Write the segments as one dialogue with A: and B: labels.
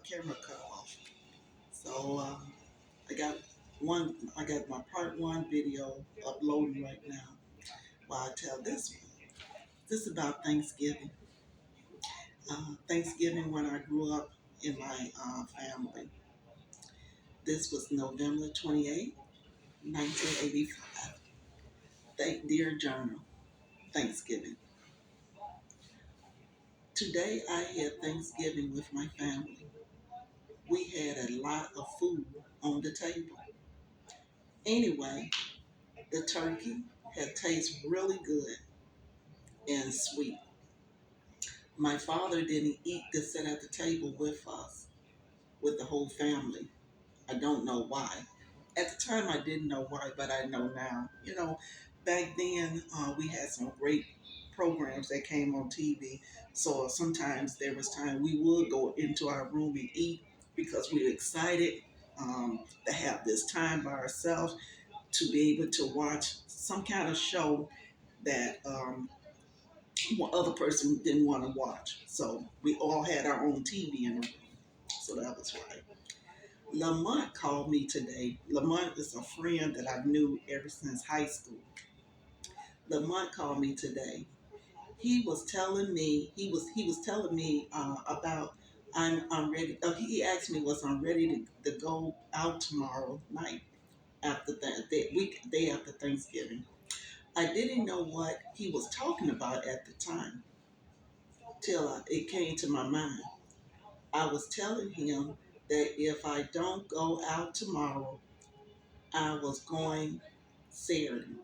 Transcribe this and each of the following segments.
A: camera cut off. So I got my part one video uploading right now. While I tell this one, this is about Thanksgiving. Thanksgiving when I grew up in my family. This was November 28th, 1985. Thank dear Journal, Thanksgiving. Today I had Thanksgiving with my family. We had a lot of food on the table. Anyway, the turkey had tasted really good and sweet. My father didn't eat to sit at the table with us, with the whole family. I don't know why. At the time, I didn't know why, but I know now. Back then, we had some great programs that came on TV. So sometimes there was time we would go into our room and eat because we were excited to have this time by ourselves to be able to watch some kind of show that one other person didn't want to watch. So we all had our own TV in the room. So that was right. Lamont called me today. Lamont is a friend that I knew ever since high school. Lamont called me today. He was telling me about I'm ready. He asked me was I'm ready to go out tomorrow night after that day after Thanksgiving. I didn't know what he was talking about at the time till it came to my mind. I was telling him that if I don't go out tomorrow, I was going Saturday.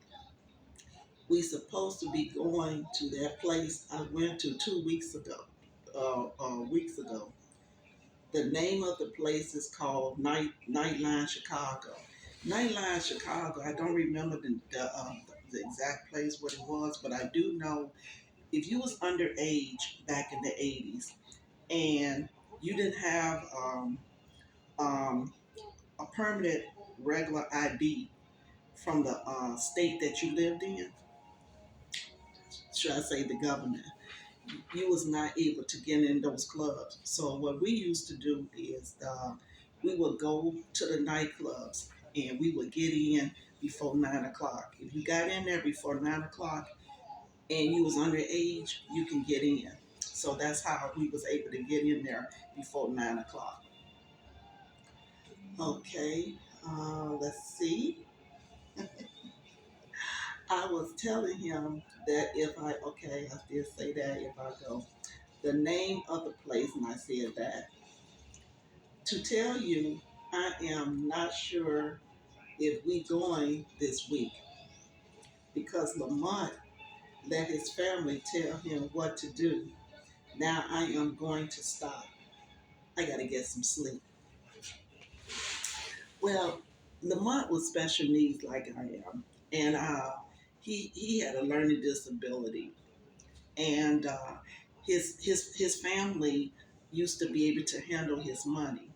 A: We supposed to be going to that place I went to 2 weeks ago. Weeks ago. The name of the place is called Nightline Chicago. Nightline Chicago. I don't remember the exact place what it was, but I do know if you was underage back in the 80s and you didn't have um, a permanent regular ID from the state that you lived in, should I say the government, you was not able to get in those clubs. So what we used to do is we would go to the nightclubs and we would get in before 9 o'clock. If you got in there before 9 o'clock and you was underage, you can get in. So that's how we was able to get in there before 9 o'clock. Okay, let's see. I was telling him that I did say that if I go, the name of the place, and I said that. To tell you, I am not sure if we going this week because Lamont let his family tell him what to do. Now I am going to stop. I got to get some sleep. Well, Lamont was special needs like I am, and he had a learning disability, and his family used to be able to handle his money.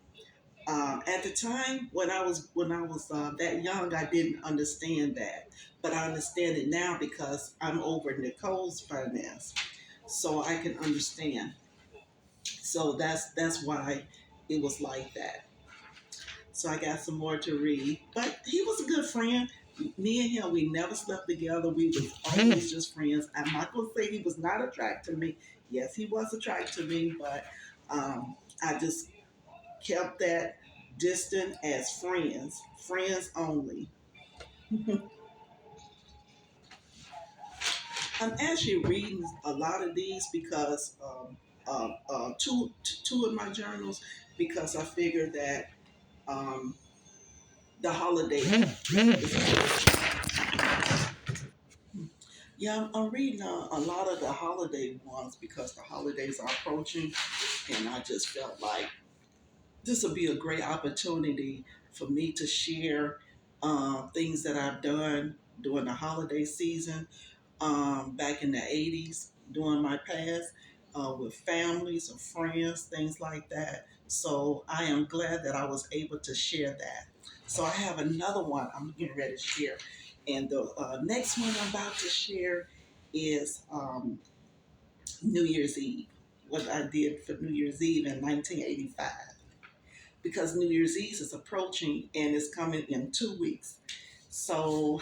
A: At the time when I was that young, I didn't understand that, but I understand it now because I'm over Nicole's finance, so I can understand. So that's why it was like that. So I got some more to read, but he was a good friend. Me and him, we never slept together. We was always just friends. I'm not gonna say he was not attracted to me. Yes, he was attracted to me, but I just kept that distant as friends, friends only. I'm actually reading a lot of these because two of my journals because I figured that the holiday. Yeah, I'm reading a lot of the holiday ones because the holidays are approaching, and I just felt like this would be a great opportunity for me to share things that I've done during the holiday season back in the 80s during my past with families or friends, things like that. So I am glad that I was able to share that. So I have another one I'm getting ready to share. And the next one I'm about to share is New Year's Eve, what I did for New Year's Eve in 1985. because New Year's Eve is approaching and it's coming in 2 weeks. So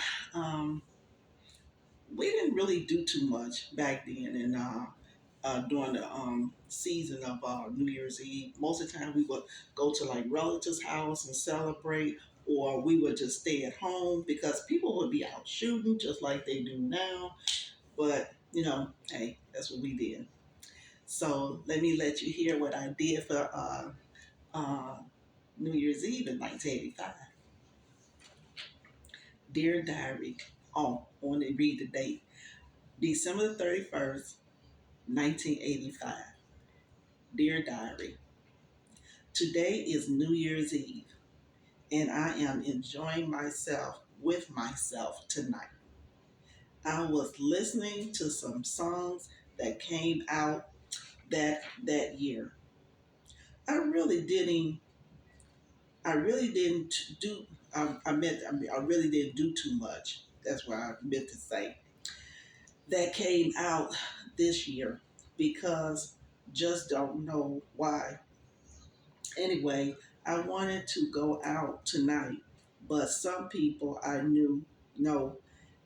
A: we didn't really do too much back then, and during the season of New Year's Eve, most of the time we would go to like relatives' house and celebrate, or we would just stay at home because people would be out shooting just like they do now. But hey, that's what we did. So let you hear what I did for uh, New Year's Eve in 1985. Dear Diary. Oh, I want to read the date. December the 31st, 1985. Dear Diary. Today is New Year's Eve, and I am enjoying myself with myself tonight. I was listening to some songs that came out that year. I really didn't I really didn't do. I really didn't do too much. That's what I meant to say. That came out this year because just don't know why. Anyway, I wanted to go out tonight, but some people I knew no,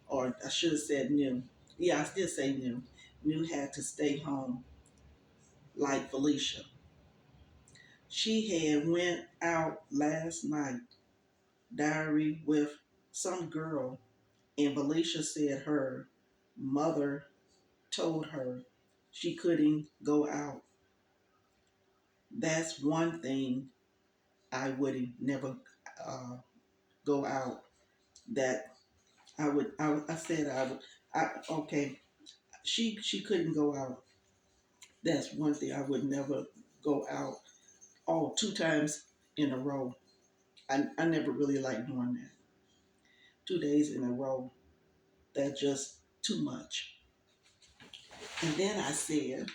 A: or I should have said knew. Yeah, I still say knew. Knew had to stay home, like Felicia. She had went out last night, diary with some girl. And Felicia said her mother told her she couldn't go out. That's one thing I would never uh, go out. That I said I would. Okay. She couldn't go out. That's one thing I would never go out. Oh, 2 times in a row. I never really liked doing that. 2 days in a row. That's just too much. And then I said,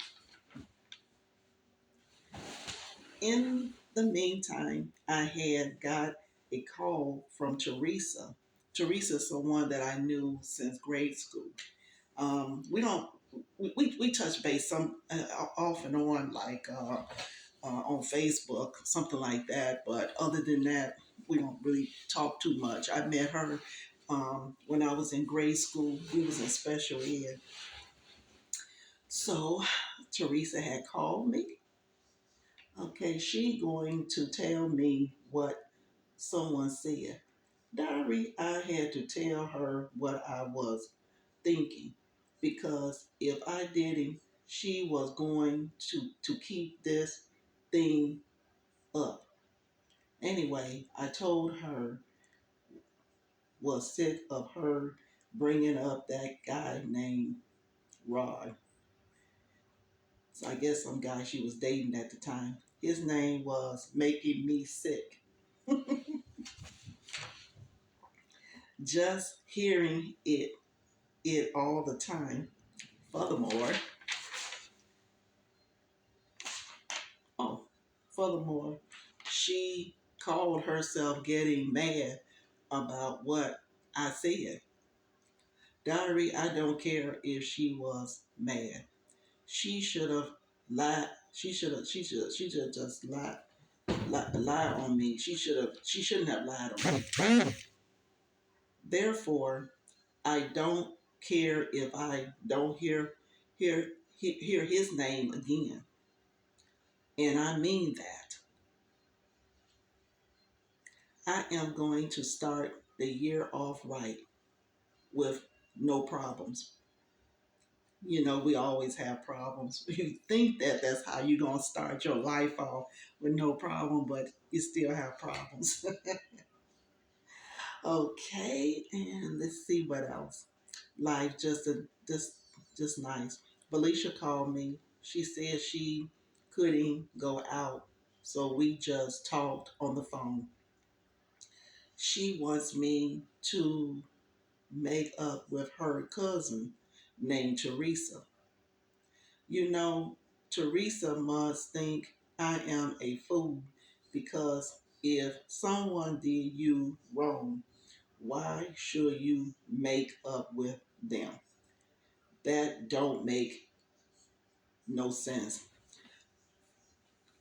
A: in the meantime, I had got a call from Teresa. Teresa is someone that I knew since grade school. We don't we touch base some off and on, like on Facebook, something like that. But other than that, we don't really talk too much. I met her when I was in grade school. We was in special ed. So Teresa had called me. Okay, she going to tell me what someone said. Diary, I had to tell her what I was thinking because if I didn't, she was going to keep this thing up. Anyway, I told her was sick of her bringing up that guy named Rod. So I guess some guy she was dating at the time. His name was making me sick. Just hearing it all the time. Furthermore, oh, furthermore, she called herself getting mad about what I said. Diary, I don't care if she was mad. She should have lied. She should have just lied on me. She shouldn't have lied on me. Therefore, I don't care if I don't hear his name again. And I mean that. I am going to start the year off right with no problems. We always have problems. You think that that's how you're going to start your life off with no problem, but you still have problems. Okay, and let's see what else. Life just nice. Felicia called me. She said she couldn't go out, so we just talked on the phone. She wants me to make up with her cousin named Teresa. You know, Teresa must think I am a fool because if someone did you wrong, why should you make up with them? That don't make no sense.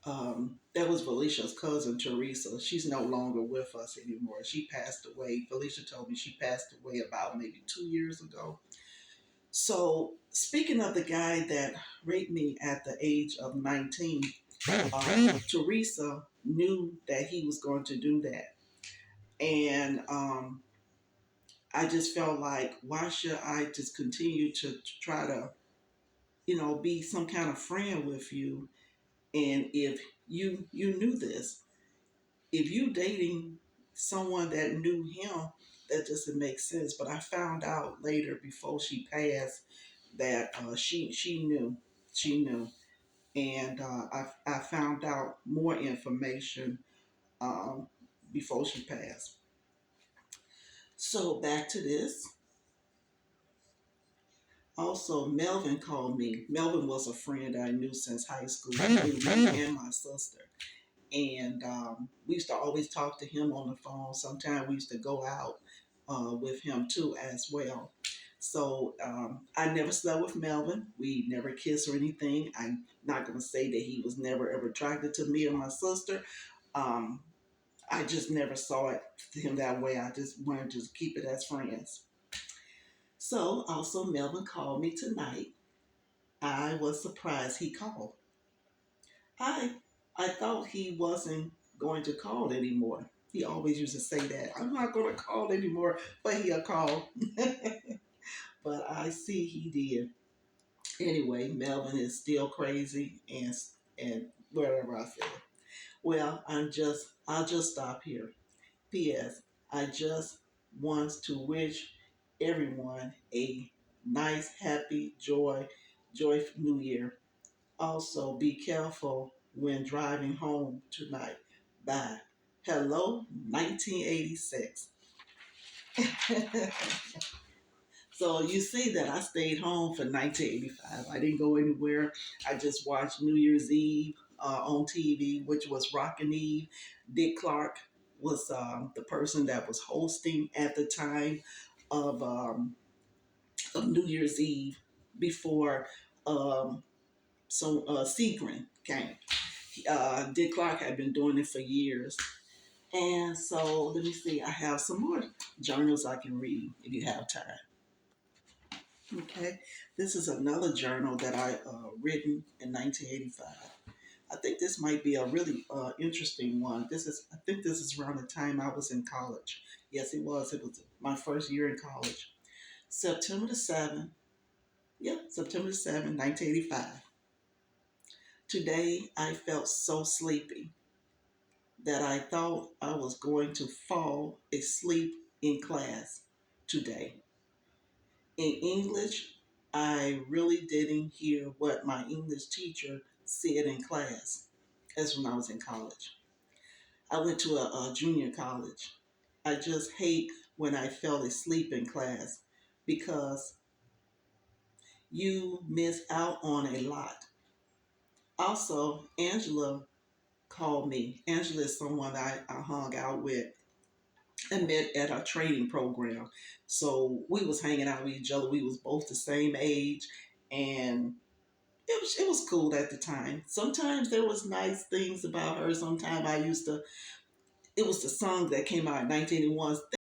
A: That was Felicia's cousin, Teresa. She's no longer with us anymore. She passed away. Felicia told me she passed away about maybe 2 years ago. So, speaking of the guy that raped me at the age of 19, Teresa knew that he was going to do that. And I just felt like, why should I just continue to try to, be some kind of friend with you? And if you knew this, if you dating someone that knew him, that doesn't make sense. But I found out later, before she passed, that she knew, and I found out more information um, before she passed. So back to this. Also, Melvin called me. Melvin was a friend I knew since high school. He knew me and my sister. And we used to always talk to him on the phone. Sometimes we used to go out with him too as well. So I never slept with Melvin. We never kissed or anything. I'm not going to say that he was never ever attracted to me or my sister. Um, I just never saw it him that way. I just wanted to keep it as friends. So also Melvin called me tonight. I was surprised he called. I I thought he wasn't going to call anymore. He always used to say that. I'm not going to call anymore, but he'll call. But I see he did. Anyway, Melvin is still crazy and wherever I feel. Well, I'll just stop here. P.S. I just want to wish everyone a nice, happy, joyful New Year. Also, be careful when driving home tonight. Bye. Hello, 1986. So you see that I stayed home for 1985. I didn't go anywhere. I just watched New Year's Eve on TV, which was Rockin' Eve. Dick Clark was the person that was hosting at the time of um, of New Year's Eve before Seagrin came. Dick Clark had been doing it for years. And so let me see, I have some more journals I can read if you have time. Okay, this is another journal that I written in 1985. I think this might be a really interesting one. I think this is around the time I was in college. Yes, it was. It was my first year in college. September the 7th. Yep, September the 7th, 1985. Today, I felt so sleepy that I thought I was going to fall asleep in class today. In English, I really didn't hear what my English teacher said in class. That's when I was in college. I went to a junior college. I just hate when I fell asleep in class because you miss out on a lot. Also, Angela called me. Angela is someone I hung out with and met at our training program. So we was hanging out with each other. We was both the same age, and it was cool at the time. Sometimes there was nice things about her. Sometimes I used to. It was the song that came out in 1981.